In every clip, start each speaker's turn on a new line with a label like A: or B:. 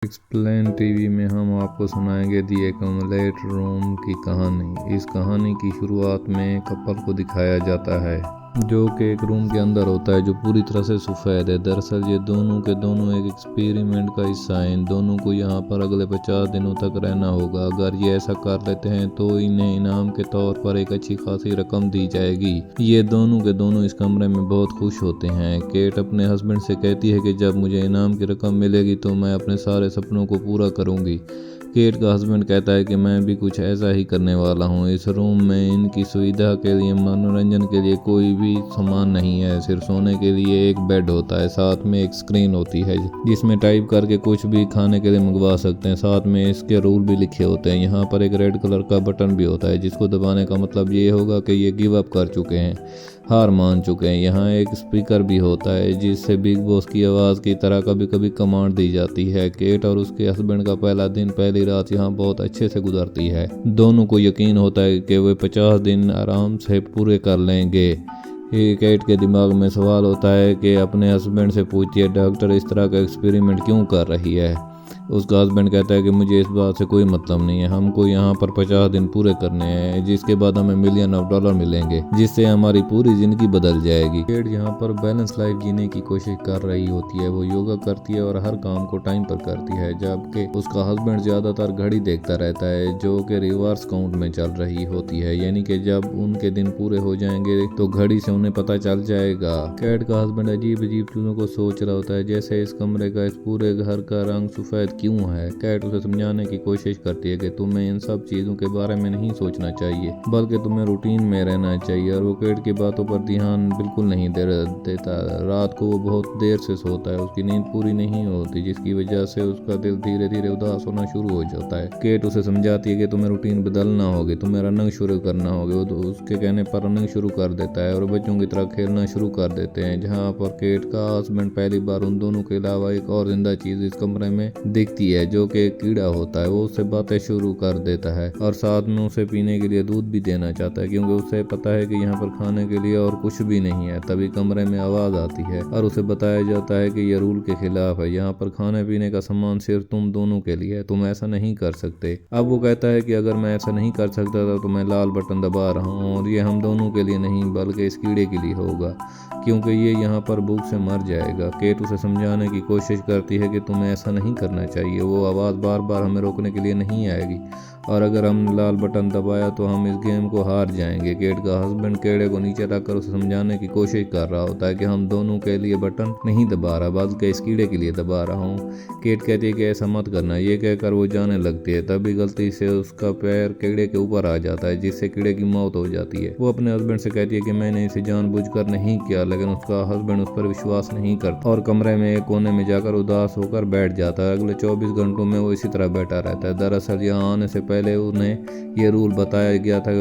A: Explain TV में हम आपको सुनाएंगे दी एक्यूमुलेट रूम की कहानी। इस कहानी की शुरुआत में कपल को दिखाया जाता है जो कि एक रूम के अंदर होता है जो पूरी तरह से सफ़ेद है। दरअसल ये दोनों के दोनों एक एक्सपेरिमेंट का हिस्सा हैं। इन दोनों को यहाँ पर अगले 50 दिनों तक रहना होगा। अगर ये ऐसा कर लेते हैं तो इन्हें इनाम के तौर पर एक अच्छी खासी रकम दी जाएगी। ये दोनों के दोनों इस कमरे में बहुत खुश होते हैं। केट अपने हस्बैंड से कहती है कि जब मुझे इनाम की रकम मिलेगी तो मैं अपने सारे सपनों को पूरा करूँगी। केट का हस्बैंड कहता है कि मैं भी कुछ ऐसा ही करने वाला हूँ। इस रूम में इनकी सुविधा के लिए, मनोरंजन के लिए कोई भी सामान नहीं है। सिर्फ सोने के लिए एक बेड होता है, साथ में एक स्क्रीन होती है जिसमें टाइप करके कुछ भी खाने के लिए मंगवा सकते हैं। साथ में इसके रूल भी लिखे होते हैं। यहाँ पर एक रेड कलर का बटन भी होता है जिसको दबाने का मतलब ये होगा कि ये गिव अप कर चुके हैं, हार मान चुके हैं। यहाँ एक स्पीकर भी होता है जिससे बिग बॉस की आवाज़ की तरह कभी कभी कमांड दी जाती है। केट और उसके हस्बैंड का पहला दिन, पहली रात यहाँ बहुत अच्छे से गुजरती है। दोनों को यकीन होता है कि वे 50 दिन आराम से पूरे कर लेंगे। केट के दिमाग में सवाल होता है कि अपने हस्बैंड से पूछती है डॉक्टर इस तरह का एक्सपेरिमेंट क्यों कर रही है। उसका हस्बैंड कहता है कि मुझे इस बात से कोई मतलब नहीं है, हमको यहाँ पर 50 दिन पूरे करने हैं, जिसके बाद हमें $1,000,000 मिलेंगे, जिससे हमारी पूरी जिंदगी बदल जाएगी। केट यहाँ पर बैलेंस लाइफ जीने की कोशिश कर रही होती है। वो योगा करती है और हर काम को टाइम पर करती है, जबकि उसका हस्बैंड ज्यादातर घड़ी देखता रहता है जो कि रिवर्स काउंट में चल रही होती है, यानी कि जब उनके दिन पूरे हो जाएंगे तो घड़ी से उन्हें पता चल जाएगा। केट का हस्बैंड अजीब अजीब चीजों को सोच रहा होता है, जैसे इस कमरे का, इस पूरे घर का रंग सफेद क्यों है। केट उसे समझाने की कोशिश करती है कि तुम्हें इन सब चीजों के बारे में नहीं सोचना चाहिए, बल्कि तुम्हें रूटीन में रहना चाहिए। और वो केट की बातों पर ध्यान बिल्कुल नहीं देता। रात को वो बहुत देर से सोता है, उसकी नींद पूरी नहीं होती, जिसकी वजह से उसका दिल धीरे धीरे उदास होना शुरू हो जाता है। केट उसे समझाती है कि तुम्हें रूटीन बदलना होगी, तुम्हें रनिंग शुरू करना होगी। वो उसके कहने पर रनिंग शुरू कर देता है और बच्चों की तरह खेलना शुरू कर देते हैं। जहाँ पर केट का हस्बैंड पहली बार उन दोनों के अलावा एक और जिंदा चीज इस कमरे में दिखती है जो कि एक कीड़ा होता है। वो उससे बातें शुरू कर देता है और साथ में उसे पीने के लिए दूध भी देना चाहता है, क्योंकि उसे पता है कि यहाँ पर खाने के लिए और कुछ भी नहीं है। तभी कमरे में आवाज आती है और उसे बताया जाता है कि यह रूल के खिलाफ है। यहाँ पर खाने पीने का सामान सिर्फ तुम दोनों के लिए है, तुम ऐसा नहीं कर सकते। अब वो कहता है कि अगर मैं ऐसा नहीं कर सकता था तो मैं लाल बटन दबा रहा हूँ और ये हम दोनों के लिए नहीं बल्कि इस कीड़े के लिए होगा, क्योंकि ये यहाँ पर भूख से मर जाएगा। केट उसे समझाने की कोशिश करती है कि तुम्हें ऐसा नहीं करना चाहिए, वो आवाज़ बार बार हमें रोकने के लिए नहीं आएगी और अगर हम लाल बटन दबाया तो हम इस गेम को हार जाएंगे। केट का हस्बैंड कीड़े को नीचे रखकर उसे समझाने की कोशिश कर रहा होता है कि हम दोनों के लिए बटन नहीं दबा रहा बल्कि इस कीड़े के लिए दबा रहा हूँ। केट कहती है कि ऐसा मत करना। ये कहकर वो जाने लगती है, तभी गलती से उसका पैर कीड़े के ऊपर आ जाता है, जिससे कीड़े की मौत हो जाती है। वो अपने हस्बैंड से कहती है कि मैंने इसे जानबूझकर नहीं किया, लेकिन उसका हस्बैंड उस पर विश्वास नहीं करता और कमरे में एक कोने में जाकर उदास होकर बैठ जाता है। अगले 24 घंटों में वो इसी तरह बैठा रहता है। दरअसल यहाँ आने से पहले उन्हें ये रूल बताया गया था कि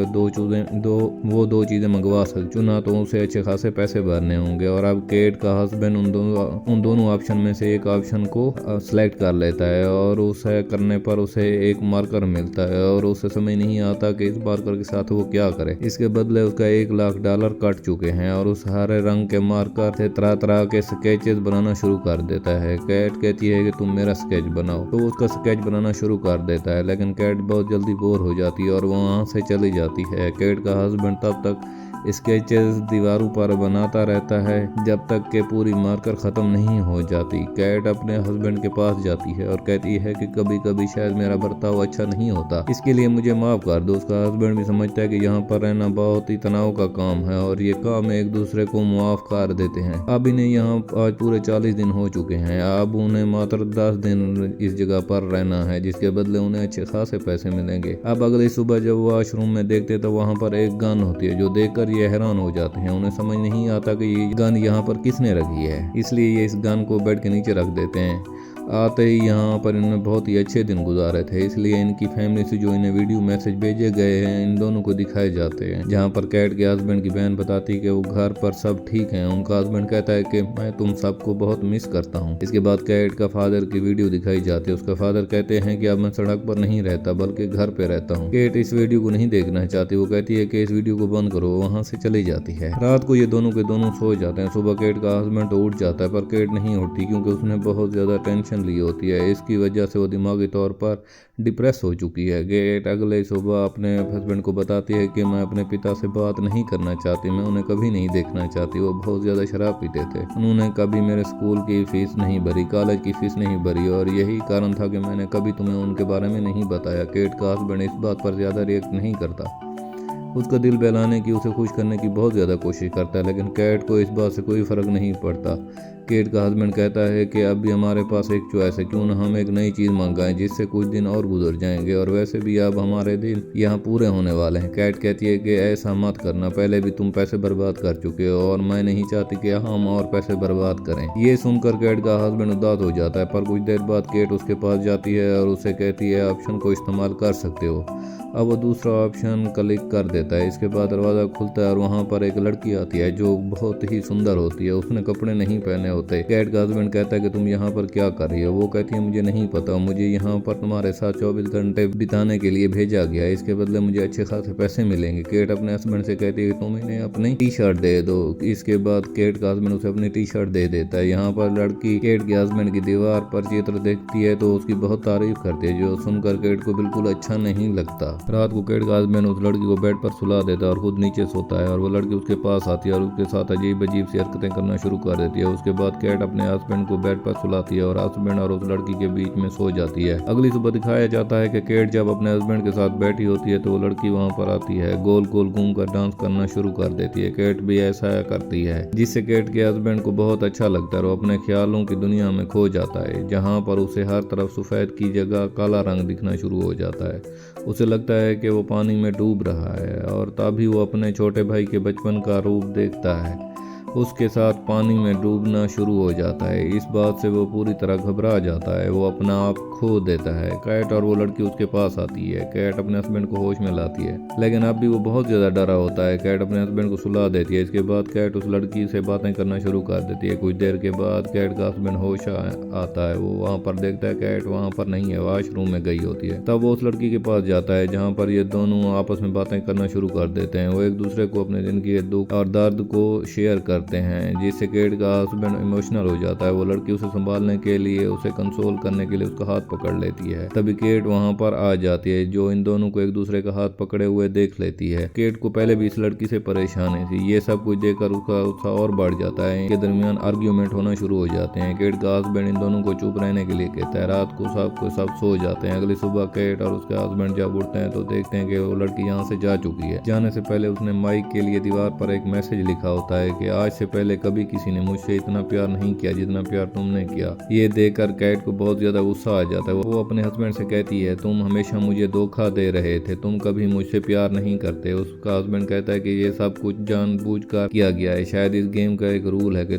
A: वो दो चीजें मंगवा सकते, चुना तो उसे अच्छे खासे पैसे भरने होंगे। और अब केट का हस्बैंड उन दोनों ऑप्शन में से एक ऑप्शन को सिलेक्ट कर लेता है और उसे करने पर उसे एक मार्कर मिलता है और उसे समझ नहीं आता कि इस मार्कर के साथ वो क्या करे। इसके बदले उसका $1,00,000 कट चुके हैं और उस हरे रंग के मार्कर से तरह तरह के स्केचेस बनाना शुरू कर देता है। कैट कहती है कि तुम मेरा स्केच बनाओ, तो उसका स्केच बनाना शुरू कर देता है, लेकिन कैट बहुत जल्दी बोर हो जाती है और वहाँ से चली जाती है। कैट का हस्बैंड तब तक स्केचेस दीवारों पर बनाता रहता है जब तक कि पूरी मार्कर खत्म नहीं हो जाती। कैट अपने हस्बैंड के पास जाती है और कहती है कि कभी कभी शायद मेरा बर्ताव अच्छा नहीं होता, इसके लिए मुझे माफ कर दो। उसका हस्बैंड भी समझता है कि यहाँ पर रहना बहुत ही तनाव का काम है और ये काम एक दूसरे को माफ कर देते हैं। अब इन्हें यहाँ आज पूरे 40 दिन हो चुके हैं। अब उन्हें मात्र 10 दिन इस जगह पर रहना है, जिसके बदले उन्हें अच्छे खासे पैसे मिलेंगे। अब अगली सुबह जब वॉशरूम में देखते तो वहाँ पर एक गन होती है, जो देखकर ये हैरान हो जाते हैं। उन्हें समझ नहीं आता कि ये गन यहाँ पर किसने रखी है, इसलिए ये इस गन को बेड के नीचे रख देते हैं। आते ही यहाँ पर इन्होंने बहुत ही अच्छे दिन गुजारे थे, इसलिए इनकी फैमिली से जो इन्हें वीडियो मैसेज भेजे गए हैं इन दोनों को दिखाए जाते हैं, जहाँ पर कैट के हस्बैंड की बहन बताती है कि वो घर पर सब ठीक है। उनका हस्बैंड कहता है कि मैं तुम सबको बहुत मिस करता हूँ। इसके बाद कैट का फादर की वीडियो दिखाई जाती है। उसका फादर कहते हैं कि अब मैं सड़क पर नहीं रहता बल्कि घर पे रहता हूँ। केट इस वीडियो को नहीं देखना चाहती, वो कहती है कि इस वीडियो को बंद करो, वहाँ से चली जाती है। रात को ये दोनों के दोनों सो जाते हैं। सुबह केट का हस्बैंड तो उठ जाता है पर केट नहीं उठती, क्योंकि उसने बहुत ज्यादा टेंशन पहन ली होती है। इसकी वजह से वो दिमागी तौर पर डिप्रेस हो चुकी है। केट अगले सुबह अपने हस्बैंड को बताती है कि मैं अपने पिता से बात नहीं करना चाहती, मैं उन्हें कभी नहीं देखना चाहती। वो बहुत ज़्यादा शराब पीते थे, उन्होंने कभी मेरे स्कूल की फ़ीस नहीं भरी, कॉलेज की फ़ीस नहीं भरी, और यही कारण था कि मैंने कभी तुम्हें उनके बारे में नहीं बताया। केट का हस्बैंड इस बात पर ज़्यादा रिएक्ट नहीं करता। उसका दिल बहलाने की, उसे खुश करने की बहुत ज़्यादा कोशिश करता है, लेकिन केट को इस बात से कोई फ़र्क नहीं पड़ता। केट का हस्बैंड कहता है कि अब भी हमारे पास एक चॉइस है, क्यों ना हम एक नई चीज़ मंगाएं जिससे कुछ दिन और गुजर जाएंगे, और वैसे भी अब हमारे दिन यहाँ पूरे होने वाले हैं। केट कहती है कि ऐसा मत करना, पहले भी तुम पैसे बर्बाद कर चुके हो और मैं नहीं चाहती कि हम और पैसे बर्बाद करें। ये सुनकर केट का हस्बैंड उदास हो जाता है, पर कुछ देर बाद केट उसके पास जाती है और उसे कहती है ऑप्शन को इस्तेमाल कर सकते हो। अब वो दूसरा ऑप्शन क्लिक कर देता है। इसके बाद दरवाज़ा खुलता है और वहाँ पर एक लड़की आती है जो बहुत ही सुंदर होती है। उसने कपड़े नहीं पहने होते। केट का हस्बैंड कहता है कि तुम यहाँ पर क्या कर रही हो? वो कहती है मुझे नहीं पता, मुझे यहाँ पर तुम्हारे साथ 24 घंटे बिताने के लिए भेजा गया है, इसके बदले मुझे अच्छे खासे पैसे मिलेंगे। केट अपने हस्बैंड से कहती है कि तुम इन्हें अपनी टी शर्ट दे दो। इसके बाद केट का हस्बैंड उसे अपनी टी शर्ट दे देता है। यहाँ पर लड़की केट के हस्बैंड की दीवार पर चित्र देखती है तो उसकी बहुत तारीफ करती है, जो सुनकर केट को बिल्कुल अच्छा नहीं लगता। रात को केट का हस्बैंड उस लड़की को बेड पर सुला देता है और खुद नीचे सोता है, और वो लड़की उसके पास आती है और उसके साथ अजीब अजीब सी हरकतें करना शुरू कर देती है। उसके बाद केट अपने हस्बैंड को बेड पर सुलाती है और हस्बैंड और उस लड़की के बीच में सो जाती है। अगली सुबह दिखाया जाता है कि केट जब अपने हस्बैंड के साथ बैठी होती है तो वो लड़की वहाँ पर आती है, गोल गोल घूमकर डांस करना शुरू कर देती है। केट भी ऐसा करती है, जिससे केट के हस्बैंड को बहुत अच्छा लगता है और वो अपने ख्यालों की दुनिया में खो जाता है, जहाँ पर उसे हर तरफ सफेद की जगह काला रंग दिखना शुरू हो जाता है। उसे लगता है कि वो पानी में डूब रहा है, और तभी वो अपने छोटे भाई के बचपन का रूप देखता है। उसके साथ पानी में डूबना शुरू हो जाता है। इस बात से वो पूरी तरह घबरा जाता है, वो अपना आप खो देता है। कैट और वो लड़की उसके पास आती है। कैट अपने हस्बैंड को होश में लाती है, लेकिन अब भी वो बहुत ज़्यादा डरा होता है। कैट अपने हस्बैंड को सुला देती है। इसके बाद कैट उस लड़की से बातें करना शुरू कर देती है। कुछ देर के बाद कैट का हस्बैंड होश आता है। वो वहाँ पर देखता है कैट वहाँ पर नहीं है, वॉशरूम में गई होती है। तब वो उस लड़की के पास जाता है, जहाँ पर ये दोनों आपस में बातें करना शुरू कर देते हैं। वो एक दूसरे को अपने जिंदगी के दुख और दर्द को शेयर करते हैं, जिससे केट का हस्बैंड इमोशनल हो जाता है। वो लड़की उसे संभालने के लिए, उसे कंसोल करने के लिए उसका हाथ पकड़ लेती है। तभी केट वहां पर आ जाती है, जो इन दोनों को एक दूसरे का हाथ पकड़े हुए देख लेती है। केट को पहले भी इस लड़की से परेशानी थी। ये सब कुछ देखकर उसका उत्साह और बढ़ जाता है। इनके दरमियान आर्ग्यूमेंट होना शुरू हो जाते हैं। केट का हस्बैंड इन दोनों को चुप रहने के लिए कहता है। रात को सब सो जाते हैं। अगली सुबह केट और उसके हस्बैंड जब उठते हैं तो देखते हैं कि वो लड़की यहाँ से जा चुकी है। जाने से पहले उसने माइक के लिए दीवार पर एक मैसेज लिखा होता है कि आज से पहले कभी किसी ने मुझसे इतना प्यार नहीं किया जितना प्यार तुमने किया। ये देखकर कैट को बहुत ज्यादा गुस्सा आ जाता है। वो अपने हस्बैंड से कहती है तुम हमेशा मुझे धोखा दे रहे थे, तुम कभी मुझसे प्यार नहीं करते। उसका हस्बैंड कहता है कि ये सब कुछ जानबूझकर किया गया है, शायद इस गेम का एक रूल है कि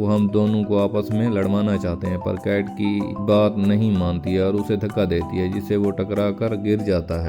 A: हम दोनों को आपस में लड़वाना चाहते हैं। पर कैट की बात नहीं मानती है और उसे धक्का देती है, जिससे वो टकरा कर गिर जाता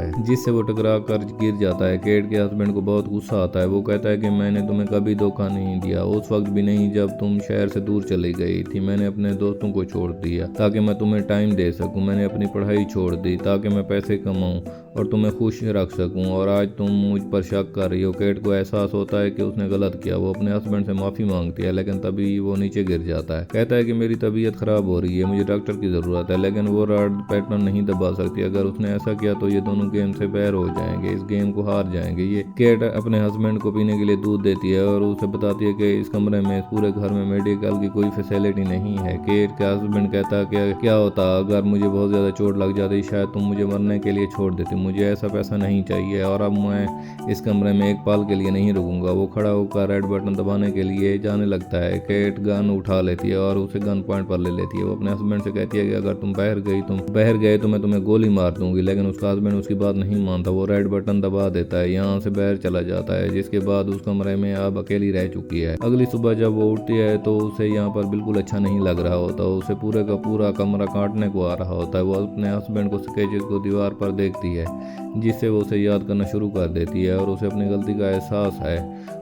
A: है। कैट के हस्बैंड को बहुत गुस्सा आता है। वो कहता है कि मैंने तुम्हें कभी धोखा नहीं दिया, उस वक्त भी नहीं जब तुम शहर से दूर चली गई थी। मैंने अपने दोस्तों को छोड़ दिया ताकि मैं तुम्हें टाइम दे सकूं। मैंने अपनी पढ़ाई छोड़ दी ताकि मैं पैसे कमाऊं और तुम्हें खुश रख सकूं, और आज तुम मुझ पर शक कर रही हो। केट को एहसास होता है कि उसने गलत किया। वो अपने हस्बैंड से माफी मांगती है, लेकिन तभी वो नीचे गिर जाता है। कहता है कि मेरी तबीयत खराब हो रही है, मुझे डॉक्टर की जरूरत है, लेकिन वो रॉड पैटर्न नहीं दबा सकती। अगर उसने ऐसा किया तो ये दोनों गेम से बाहर हो जाएंगे, इस गेम को हार जाएंगे। ये केट अपने हस्बैंड को पीने के लिए दूध देती है और उसे बताती है कि इस कमरे में, इस पूरे घर में मेडिकल की कोई फैसिलिटी नहीं है। केट का हस्बैंड कहता है कि क्या होता अगर मुझे बहुत ज्यादा चोट लग जाती, शायद तुम मुझे मरने के लिए छोड़ देती। मुझे ऐसा पैसा नहीं चाहिए और अब मैं इस कमरे में एक पल के लिए नहीं रुकूंगा। वो खड़ा होकर रेड बटन दबाने के लिए जाने लगता है। केट गन उठा लेती है और उसे गन पॉइंट पर ले लेती है। वो अपने हस्बैंड से कहती है कि अगर तुम बाहर गए तो मैं तुम्हें गोली मार दूंगी, लेकिन उसका हस्बैंड उसकी बात नहीं मानता। वो रेड बटन दबा देता है, यहाँ से बाहर चला जाता है, जिसके बाद उस कमरे में अब अकेली रह चुकी है। अगली सुबह जब वो उठती है तो उसे यहाँ पर बिल्कुल अच्छा नहीं लग रहा होता। उसे पूरे का पूरा कमरा काटने को आ रहा होता है। वो अपने हस्बैंड को स्केचेस को दीवार पर देखती है, जिससे वो उसे याद करना शुरू कर देती है और उसे अपनी गलती का एहसास है।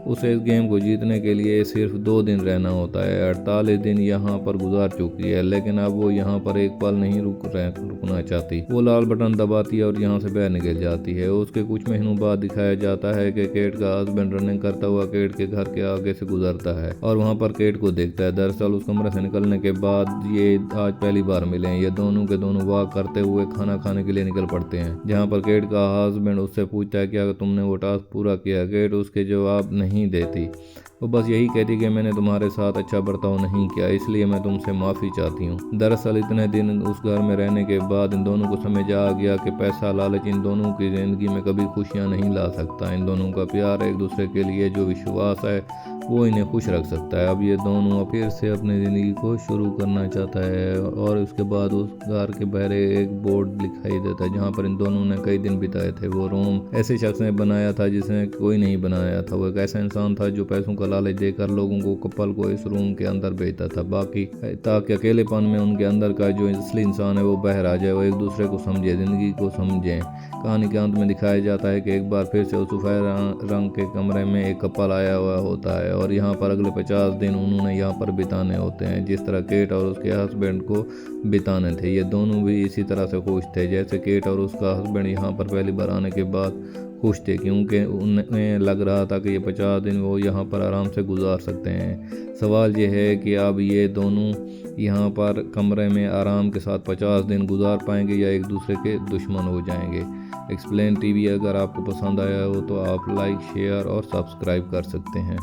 A: उसे इस गेम को जीतने के लिए सिर्फ 2 दिन रहना होता है। 48 दिन यहाँ पर गुजार चुकी है, लेकिन अब वो यहाँ पर एक पल नहीं रुकना चाहती। वो लाल बटन दबाती है और यहाँ से बाहर निकल जाती है। उसके कुछ महीनों बाद दिखाया जाता है कि केट का हस्बैंड रनिंग करता हुआ केट के घर के आगे से गुजरता है और वहाँ पर केट को देखता है। दरअसल उस कमरे से निकलने के बाद ये आज पहली बार मिले हैं। ये दोनों के दोनों वॉक करते हुए खाना खाने के लिए निकल पड़ते हैं, जहाँ पर केट का हस्बैंड उससे पूछता है क्या तुमने वो टास्क पूरा किया। केट उसके जवाब नहीं देती, वो बस यही कहती कि मैंने तुम्हारे साथ अच्छा बर्ताव नहीं किया, इसलिए मैं तुमसे माफ़ी चाहती हूँ। दरअसल इतने दिन उस घर में रहने के बाद इन दोनों को समझ आ गया कि पैसा लालच इन दोनों की ज़िंदगी में कभी खुशियाँ नहीं ला सकता। इन दोनों का प्यार एक दूसरे के लिए जो विश्वास है वो इन्हें खुश रख सकता है। अब ये दोनों फिर से अपनी ज़िंदगी को शुरू करना चाहता है और उसके बाद उस घर के बाहर एक बोर्ड दिखाई देता है जहाँ पर इन दोनों ने कई दिन बिताए थे। वो रूम ऐसे शख्स ने बनाया था जिसने कोई नहीं बनाया था। वो एक ऐसा इंसान था जो पैसों का लालच देकर लोगों को कपल को इस रूम के अंदर भेजता था बाकी ताकि अकेलेपन में उनके अंदर का जो असली इंसान है वो बाहर आ जाए, वो एक दूसरे को समझे, ज़िंदगी को समझें। कहानी के अंत में दिखाया जाता है कि एक बार फिर से उस सफ़ेद रंग के कमरे में एक कपल आया हुआ होता है और यहाँ पर अगले 50 दिन उन्होंने यहाँ पर बिताने होते हैं जिस तरह केट और उसके हस्बैंड को बिताने थे। ये दोनों भी इसी तरह से खुश थे जैसे केट और उसका हस्बैंड यहाँ पर पहली बार आने के बाद खुश थे, क्योंकि उन्हें लग रहा था कि ये 50 दिन वो यहाँ पर आराम से गुजार सकते हैं। सवाल ये है कि अब ये दोनों यहाँ पर कमरे में आराम के साथ 50 दिन गुजार पाएंगे या एक दूसरे के दुश्मन हो जाएंगे। एक्सप्लेन टीवी अगर आपको पसंद आया हो तो आप लाइक, शेयर और सब्सक्राइब कर सकते हैं।